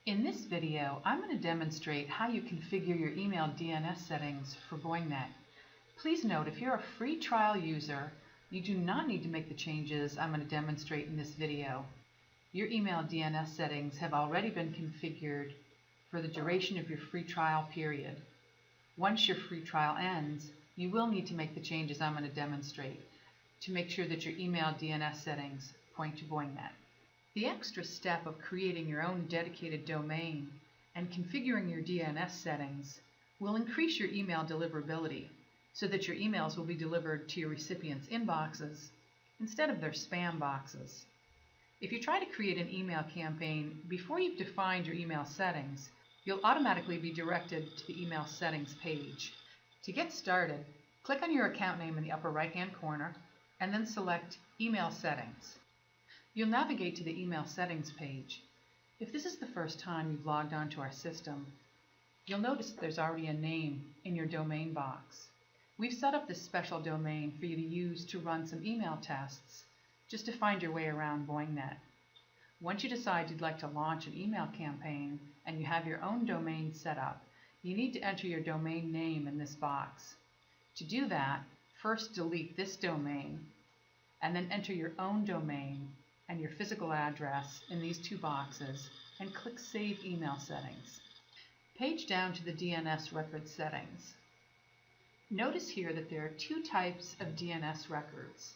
In this video, I'm going to demonstrate how you configure your email DNS settings for Boingnet. Please note, if you're a free trial user, you do not need to make the changes I'm going to demonstrate in this video. Your email DNS settings have already been configured for the duration of your free trial period. Once your free trial ends, you will need to make the changes I'm going to demonstrate to make sure that your email DNS settings point to Boingnet. The extra step of creating your own dedicated domain and configuring your DNS settings will increase your email deliverability so that your emails will be delivered to your recipients' inboxes instead of their spam boxes. If you try to create an email campaign before you've defined your email settings, you'll automatically be directed to the email settings page. To get started, click on your account name in the upper right-hand corner and then select Email Settings. You'll navigate to the email settings page. If this is the first time you've logged onto our system, you'll notice that there's already a name in your domain box. We've set up this special domain for you to use to run some email tests just to find your way around Boingnet. Once you decide you'd like to launch an email campaign and you have your own domain set up, you need to enter your domain name in this box. To do that, first delete this domain and then enter your own domain and your physical address in these two boxes and click Save Email Settings. Page down to the DNS Record Settings. Notice here that there are two types of DNS records.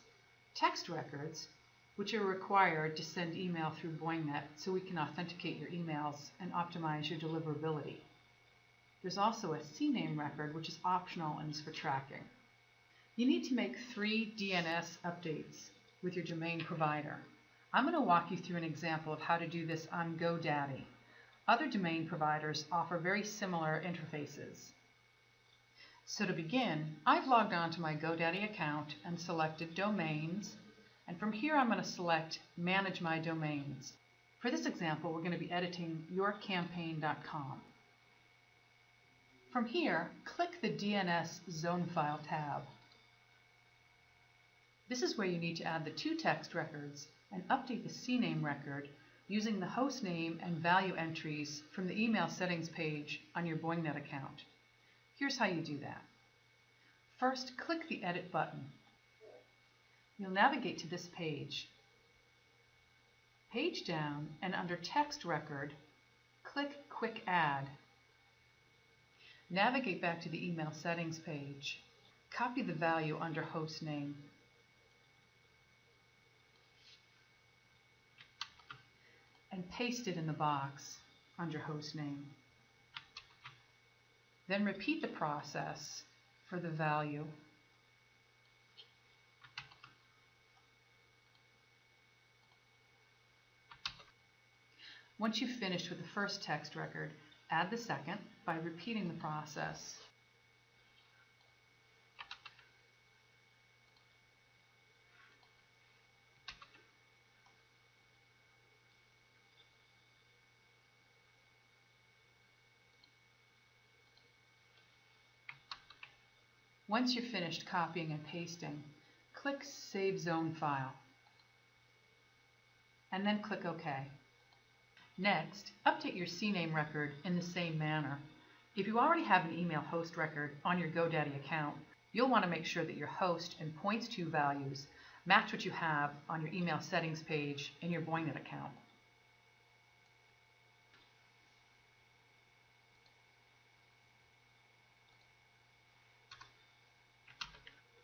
Text records, which are required to send email through Boingnet so we can authenticate your emails and optimize your deliverability. There's also a Cname record, which is optional and is for tracking. You need to make 3 DNS updates with your domain provider. I'm going to walk you through an example of how to do this on GoDaddy. Other domain providers offer very similar interfaces. So to begin, I've logged on to my GoDaddy account and selected Domains, and from here I'm going to select Manage My Domains. For this example, we're going to be editing yourcampaign.com. From here, click the DNS Zone File tab. This is where you need to add the 2 text records and update the Cname record using the host name and value entries from the email settings page on your Boingnet account. Here's how you do that. First, click the Edit button. You'll navigate to this page. Page down, and under Text Record, click Quick Add. Navigate back to the email settings page. Copy the value under host name. And paste it in the box under host name. Then repeat the process for the value. Once you've finished with the first text record, add the second by repeating the process. Once you're finished copying and pasting, click Save Zone File, and then click OK. Next, update your Cname record in the same manner. If you already have an email host record on your GoDaddy account, you'll want to make sure that your host and points to values match what you have on your email settings page in your Boingnet account.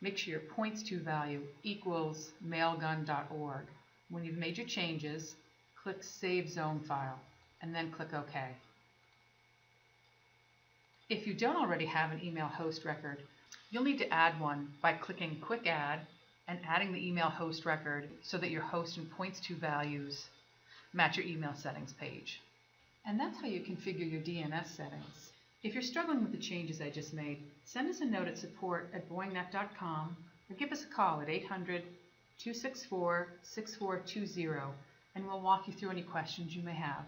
Make sure your points to value equals mailgun.org. When you've made your changes, click Save Zone File and then click OK. If you don't already have an email host record, you'll need to add one by clicking Quick Add and adding the email host record so that your host and points to values match your email settings page. And that's how you configure your DNS settings. If you're struggling with the changes I just made, send us a note at support@boingnet.com or give us a call at 800-264-6420 and we'll walk you through any questions you may have.